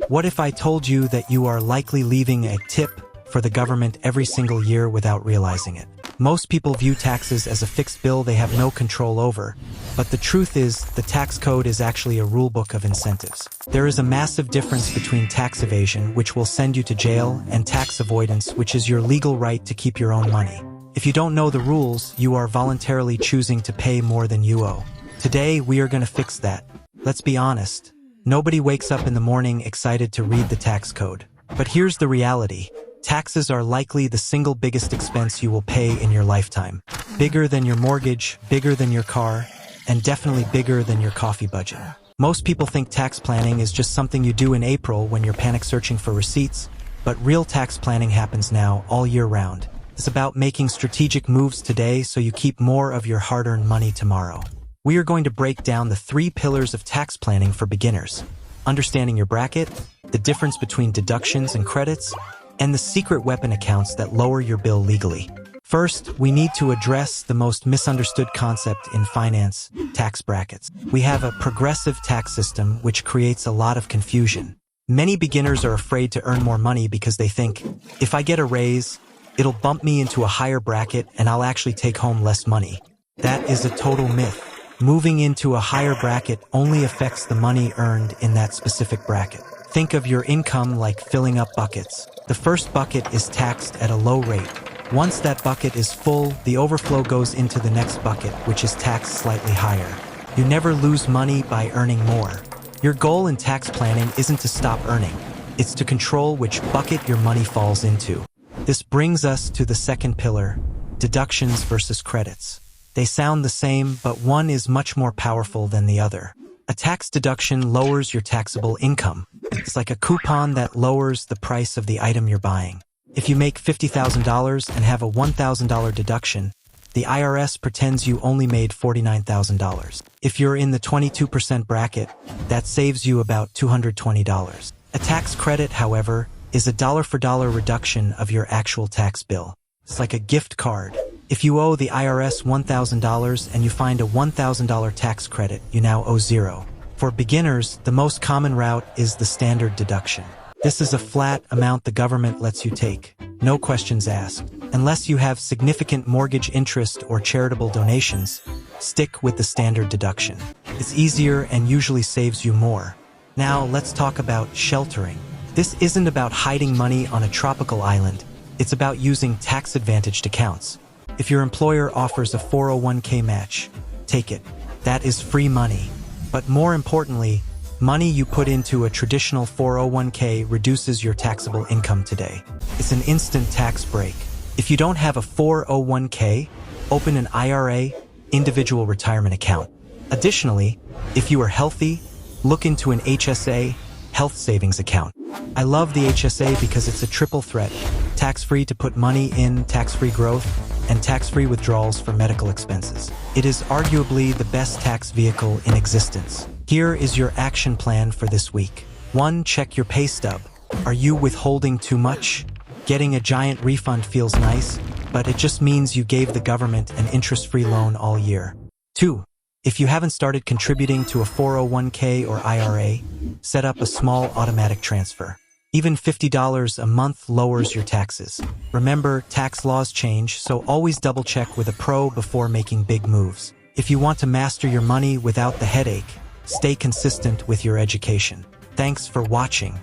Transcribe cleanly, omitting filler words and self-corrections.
What if I told you that you are likely leaving a tip for the government every single year without realizing it? Most people view taxes as a fixed bill they have no control over, but the truth is the tax code is actually a rulebook of incentives. There is a massive difference between tax evasion, which will send you to jail, and tax avoidance, which is your legal right to keep your own money. If you don't know the rules, you are voluntarily choosing to pay more than you owe. Today, we are going to fix that. Let's be honest. Nobody wakes up in the morning excited to read the tax code. But here's the reality. Taxes are likely the single biggest expense you will pay in your lifetime. Bigger than your mortgage, bigger than your car, and definitely bigger than your coffee budget. Most people think tax planning is just something you do in April when you're panic searching for receipts, but real tax planning happens now all year round. It's about making strategic moves today so you keep more of your hard-earned money tomorrow. We are going to break down the 3 pillars of tax planning for beginners: understanding your bracket, the difference between deductions and credits, and the secret weapon accounts that lower your bill legally. First, we need to address the most misunderstood concept in finance: tax brackets. We have a progressive tax system which creates a lot of confusion. Many beginners are afraid to earn more money because they think, if I get a raise, it'll bump me into a higher bracket and I'll actually take home less money. That is a total myth. Moving into a higher bracket only affects the money earned in that specific bracket. Think of your income like filling up buckets. The first bucket is taxed at a low rate. Once that bucket is full, the overflow goes into the next bucket, which is taxed slightly higher. You never lose money by earning more. Your goal in tax planning isn't to stop earning. It's to control which bucket your money falls into. This brings us to the second pillar: deductions versus credits. They sound the same, but one is much more powerful than the other. A tax deduction lowers your taxable income. It's like a coupon that lowers the price of the item you're buying. If you make $50,000 and have a $1,000 deduction, the IRS pretends you only made $49,000. If you're in the 22% bracket, that saves you about $220. A tax credit, however, is a dollar-for-dollar reduction of your actual tax bill. It's like a gift card. If you owe the IRS $1,000 and you find a $1,000 tax credit, you now owe $0. For beginners, the most common route is the standard deduction. This is a flat amount the government lets you take. No questions asked. Unless you have significant mortgage interest or charitable donations, stick with the standard deduction. It's easier and usually saves you more. Now let's talk about sheltering. This isn't about hiding money on a tropical island. It's about using tax-advantaged accounts. If your employer offers a 401k match, take it. That is free money. But more importantly, money you put into a traditional 401k reduces your taxable income today. It's an instant tax break. If you don't have a 401k, open an IRA, individual retirement account. Additionally, if you are healthy, look into an HSA, health savings account. I love the HSA because it's a triple threat: tax-free to put money in, tax-free growth, and tax-free withdrawals for medical expenses. It is arguably the best tax vehicle in existence. Here is your action plan for this week. 1. Check your pay stub. Are you withholding too much? Getting a giant refund feels nice, but it just means you gave the government an interest-free loan all year. 2. If you haven't started contributing to a 401k or IRA, set up a small automatic transfer. Even $50 a month lowers your taxes. Remember, tax laws change, so always double-check with a pro before making big moves. If you want to master your money without the headache, stay consistent with your education. Thanks for watching.